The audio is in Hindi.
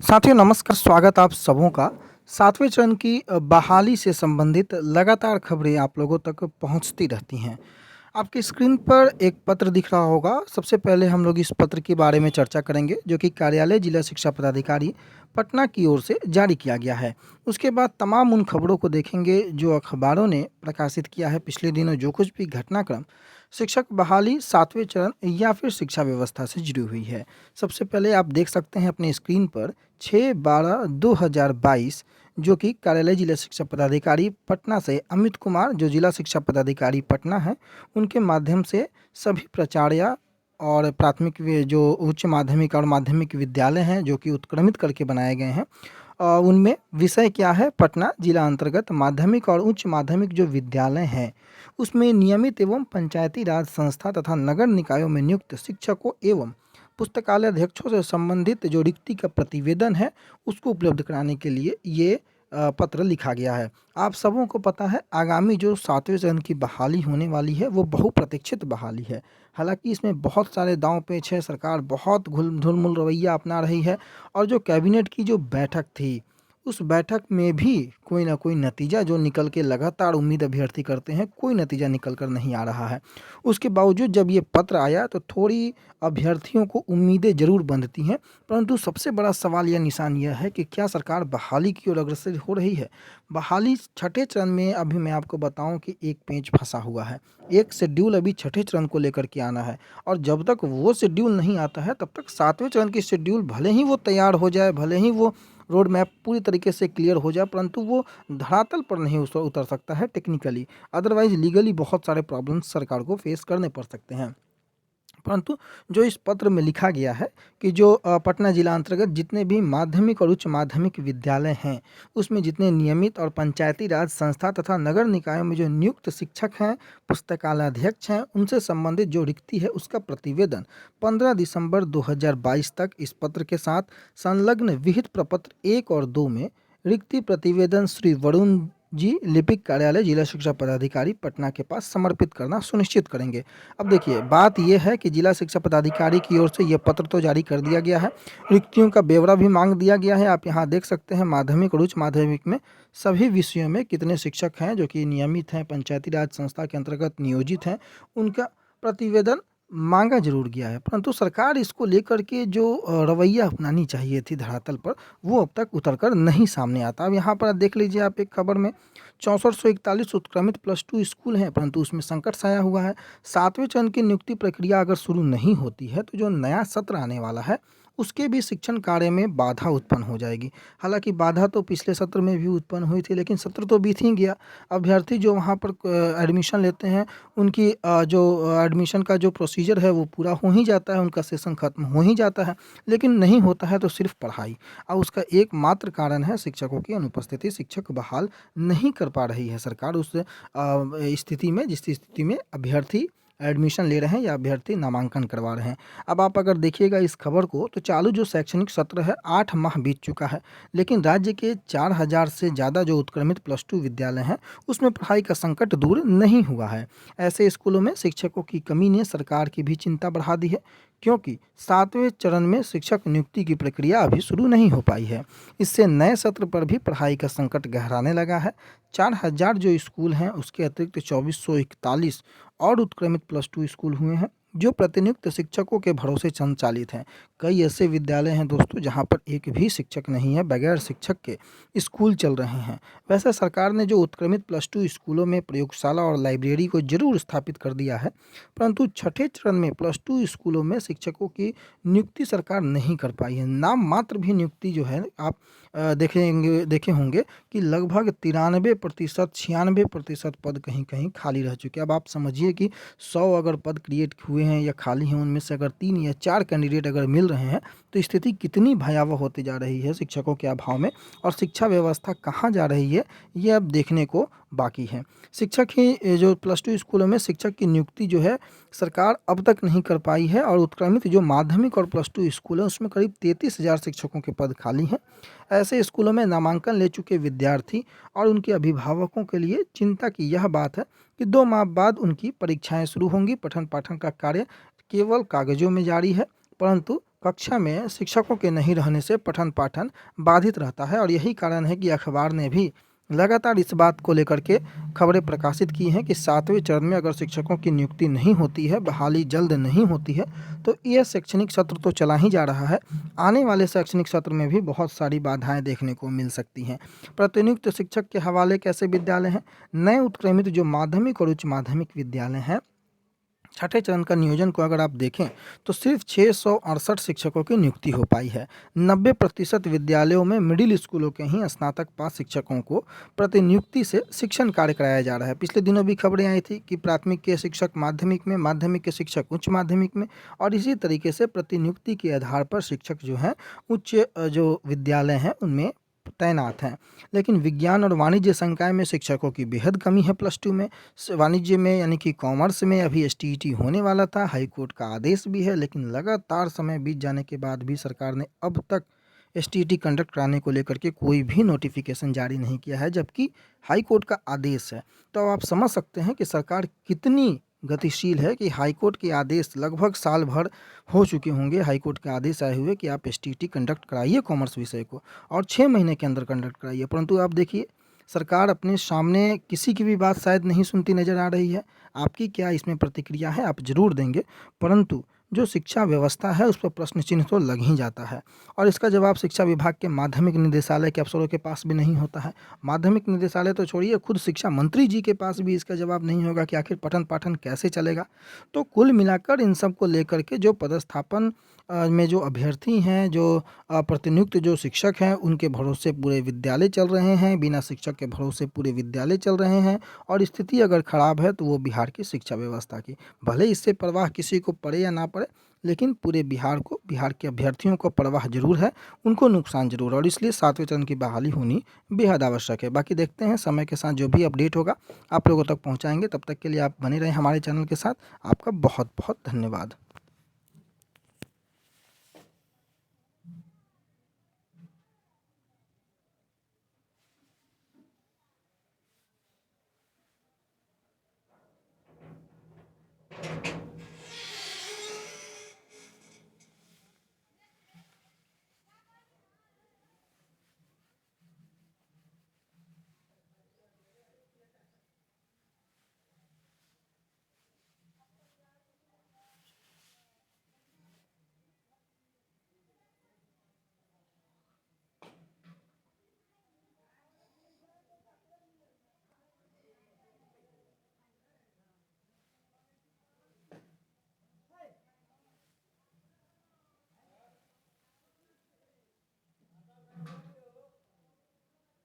साथियों नमस्कार, स्वागत आप सबों का। 7वें चरण की बहाली से संबंधित लगातार खबरें आप लोगों तक पहुंचती रहती हैं। आपकी स्क्रीन पर एक पत्र दिख रहा होगा। सबसे पहले हम लोग इस पत्र के बारे में चर्चा करेंगे जो कि कार्यालय जिला शिक्षा पदाधिकारी पटना की ओर से जारी किया गया है। उसके बाद तमाम उन खबरों को देखेंगे जो अखबारों ने प्रकाशित किया है पिछले दिनों, जो कुछ भी घटनाक्रम शिक्षक बहाली 7वें चरण या फिर शिक्षा व्यवस्था से जुड़ी हुई है। सबसे पहले आप देख सकते हैं अपने स्क्रीन पर 6/12/2022 जो कि कार्यालय जिला शिक्षा पदाधिकारी पटना से अमित कुमार जो जिला शिक्षा पदाधिकारी पटना है, उनके माध्यम से सभी प्राचार्य और प्राथमिक जो उच्च माध्यमिक और माध्यमिक विद्यालय हैं जो कि उत्क्रमित करके बनाए गए हैं, उनमें विषय क्या है, पटना जिला अंतर्गत माध्यमिक और उच्च माध्यमिक जो विद्यालय हैं उसमें नियमित एवं पंचायती राज संस्था तथा नगर निकायों में नियुक्त शिक्षकों एवं पुस्तकालय अध्यक्षों से संबंधित जो रिक्ति का प्रतिवेदन है उसको उपलब्ध कराने के लिए ये पत्र लिखा गया है। आप सबों को पता है आगामी जो 7वें चरण की बहाली होने वाली है वो बहुप्रतीक्षित बहाली है। हालांकि इसमें बहुत सारे दांव पेच है, सरकार बहुत ढुलमुल रवैया अपना रही है और जो कैबिनेट की जो बैठक थी उस बैठक में भी कोई ना कोई नतीजा जो निकल के लगातार उम्मीद अभ्यर्थी करते हैं, कोई नतीजा निकल कर नहीं आ रहा है। उसके बावजूद जब ये पत्र आया तो थोड़ी अभ्यर्थियों को उम्मीदें ज़रूर बंधती हैं, परंतु सबसे बड़ा सवाल या निशान यह है कि क्या सरकार बहाली की ओर अग्रसर हो रही है। बहाली छठे चरण में अभी मैं आपको बताऊं कि एक पेंच फंसा हुआ है। एक शेड्यूल अभी छठे चरण को लेकर के आना है और जब तक वो शेड्यूल नहीं आता है तब तक 7वें चरण की शेड्यूल भले ही वो तैयार हो जाए, भले ही वो रोड मैप पूरी तरीके से क्लियर हो जाए, परंतु वो धरातल पर नहीं उतर सकता है टेक्निकली। अदरवाइज लीगली बहुत सारे प्रॉब्लम्स सरकार को फेस करने पड़ सकते हैं। परंतु जो इस पत्र में लिखा गया है कि जो पटना जिला अंतर्गत जितने भी माध्यमिक और उच्च माध्यमिक विद्यालय हैं उसमें जितने नियमित और पंचायती राज संस्था तथा नगर निकायों में जो नियुक्त शिक्षक हैं, पुस्तकालय अध्यक्ष हैं, उनसे संबंधित जो रिक्ति है उसका प्रतिवेदन 15 दिसंबर 2022 तक इस पत्र के साथ संलग्न विहित प्रपत्र 1 और 2 में रिक्ति प्रतिवेदन श्री वरुण जी लिपिक कार्यालय जिला शिक्षा पदाधिकारी पटना के पास समर्पित करना सुनिश्चित करेंगे। अब देखिए बात यह है कि जिला शिक्षा पदाधिकारी की ओर से यह पत्र तो जारी कर दिया गया है, रिक्तियों का ब्यौरा भी मांग दिया गया है। आप यहाँ देख सकते हैं माध्यमिक और उच्च माध्यमिक में सभी विषयों में कितने शिक्षक हैं जो कि नियमित हैं, पंचायती राज संस्था के अंतर्गत नियोजित हैं, उनका प्रतिवेदन मांगा जरूर गया है। परंतु सरकार इसको लेकर के जो रवैया अपनानी चाहिए थी धरातल पर, वो अब तक उतर कर नहीं सामने आता। अब यहाँ पर देख लीजिए आप एक खबर में 6441 उत्क्रमित +2 स्कूल हैं, परंतु उसमें संकट छाया हुआ है। 7वें चरण की नियुक्ति प्रक्रिया अगर शुरू नहीं होती है तो जो नया सत्र आने वाला है उसके भी शिक्षण कार्य में बाधा उत्पन्न हो जाएगी। हालांकि बाधा तो पिछले सत्र में भी उत्पन्न हुई थी, लेकिन सत्र तो बीत ही गया। अभ्यर्थी जो वहाँ पर एडमिशन लेते हैं उनकी जो एडमिशन का जो प्रोसीजर है वो पूरा हो ही जाता है, उनका सेशन खत्म हो ही जाता है, लेकिन नहीं होता है तो सिर्फ पढ़ाई। और उसका एकमात्र कारण है शिक्षकों की अनुपस्थिति। शिक्षक बहाल नहीं कर पा रही है सरकार उस स्थिति में जिस स्थिति में अभ्यर्थी एडमिशन ले रहे हैं या अभ्यर्थी नामांकन करवा रहे हैं। अब आप अगर देखिएगा इस खबर को तो चालू जो शैक्षणिक सत्र है 8 माह बीत चुका है, लेकिन राज्य के 4000 से ज़्यादा जो उत्क्रमित +2 विद्यालय हैं उसमें पढ़ाई का संकट दूर नहीं हुआ है। ऐसे स्कूलों में शिक्षकों की कमी ने सरकार की भी चिंता बढ़ा दी है, क्योंकि 7वें चरण में शिक्षक नियुक्ति की प्रक्रिया अभी शुरू नहीं हो पाई है। इससे नए सत्र पर भी पढ़ाई का संकट गहराने लगा है। 4000 जो स्कूल हैं उसके अतिरिक्त 2441 और उत्क्रमित +2 स्कूल हुए हैं जो प्रतिनियुक्त शिक्षकों के भरोसे संचालित हैं। कई ऐसे विद्यालय हैं दोस्तों जहां पर एक भी शिक्षक नहीं है, बगैर शिक्षक के स्कूल चल रहे हैं। वैसे सरकार ने जो उत्क्रमित +2 स्कूलों में प्रयोगशाला और लाइब्रेरी को जरूर स्थापित कर दिया है, परंतु छठे चरण में +2 स्कूलों में शिक्षकों की नियुक्ति सरकार नहीं कर पाई है। नाम मात्र भी नियुक्ति जो है आप देखे होंगे कि लगभग 93% 96% पद कहीं कहीं खाली रह चुके हैं। अब आप समझिए कि 100 अगर पद क्रिएट हुए हैं या खाली हैं, उनमें से अगर 3 या 4 कैंडिडेट अगर मिल रहे हैं तो स्थिति कितनी भयावह होती जा रही है शिक्षकों के अभाव में, और शिक्षा व्यवस्था कहाँ जा रही है ये अब देखने को बाकी है। शिक्षक ही जो +2 स्कूलों में शिक्षक की नियुक्ति जो है सरकार अब तक नहीं कर पाई है, और उत्क्रमित जो माध्यमिक और +2 स्कूल हैं उसमें करीब 33,000 शिक्षकों के पद खाली हैं। ऐसे स्कूलों में नामांकन ले चुके विद्यार्थी और उनके अभिभावकों के लिए चिंता की यह बात है कि 2 माह बाद उनकी परीक्षाएं शुरू होंगी। पठन पाठन का कार्य केवल कागजों में जारी है। परंतु कक्षा में शिक्षकों के नहीं रहने से पठन पाठन बाधित रहता है और यही कारण है कि अखबार ने भी लगातार इस बात को लेकर के खबरें प्रकाशित की हैं कि 7वें चरण में अगर शिक्षकों की नियुक्ति नहीं होती है, बहाली जल्द नहीं होती है, तो यह शैक्षणिक सत्र तो चला ही जा रहा है, आने वाले शैक्षणिक सत्र में भी बहुत सारी बाधाएं देखने को मिल सकती हैं। प्रतिनियुक्त शिक्षक के हवाले कैसे विद्यालय हैं? नए उत्क्रमित जो माध्यमिक और उच्च माध्यमिक विद्यालय हैं, छठे चरण का नियोजन को अगर आप देखें तो सिर्फ 668 शिक्षकों की नियुक्ति हो पाई है। 90% विद्यालयों में मिडिल स्कूलों के ही स्नातक पास शिक्षकों को प्रतिनियुक्ति से शिक्षण कार्य कराया जा रहा है। पिछले दिनों भी खबरें आई थी कि प्राथमिक के शिक्षक माध्यमिक में, माध्यमिक के शिक्षक उच्च माध्यमिक में, और इसी तरीके से प्रतिनियुक्ति के आधार पर शिक्षक जो हैं उच्च जो विद्यालय हैं उनमें तैनात हैं। लेकिन विज्ञान और वाणिज्य संकाय में शिक्षकों की बेहद कमी है। +2 में वाणिज्य में यानी कि कॉमर्स में अभी एसटीईटी होने वाला था, हाईकोर्ट का आदेश भी है, लेकिन लगातार समय बीत जाने के बाद भी सरकार ने अब तक एसटीईटी कंडक्ट कराने को लेकर के कोई भी नोटिफिकेशन जारी नहीं किया है, जबकि हाईकोर्ट का आदेश है। तो अब आप समझ सकते हैं कि सरकार कितनी गतिशील है कि हाईकोर्ट के आदेश लगभग साल भर हो चुके होंगे, हाईकोर्ट के आदेश आए हुए कि आप एसटीईटी कंडक्ट कराइए कॉमर्स विषय को, और 6 महीने के अंदर कंडक्ट कराइए। परंतु आप देखिए सरकार अपने सामने किसी की भी बात शायद नहीं सुनती नज़र आ रही है। आपकी क्या इसमें प्रतिक्रिया है? आप ज़रूर देंगे, परंतु जो शिक्षा व्यवस्था है उस पर प्रश्न चिन्ह तो लग ही जाता है, और इसका जवाब शिक्षा विभाग के माध्यमिक निदेशालय के अफसरों के पास भी नहीं होता है। माध्यमिक निदेशालय तो छोड़िए, खुद शिक्षा मंत्री जी के पास भी इसका जवाब नहीं होगा कि आखिर पठन पाठन कैसे चलेगा। तो कुल मिलाकर इन सब को लेकर के जो पदस्थापन में जो अभ्यर्थी हैं, जो प्रतिनियुक्त जो शिक्षक हैं, उनके भरोसे पूरे विद्यालय चल रहे हैं, बिना शिक्षक के भरोसे पूरे विद्यालय चल रहे हैं, और स्थिति अगर ख़राब है तो वो बिहार की शिक्षा व्यवस्था की। भले इससे परवाह किसी को पड़े या ना पड़े, लेकिन पूरे बिहार को, बिहार के अभ्यर्थियों को परवाह ज़रूर है, उनको नुकसान ज़रूर है, और इसलिए 7वें चरण की बहाली होनी बेहद आवश्यक है। बाकी देखते हैं समय के साथ जो भी अपडेट होगा आप लोगों तक पहुँचाएँगे। तब तक के लिए आप बने रहें हमारे चैनल के साथ। आपका बहुत बहुत धन्यवाद।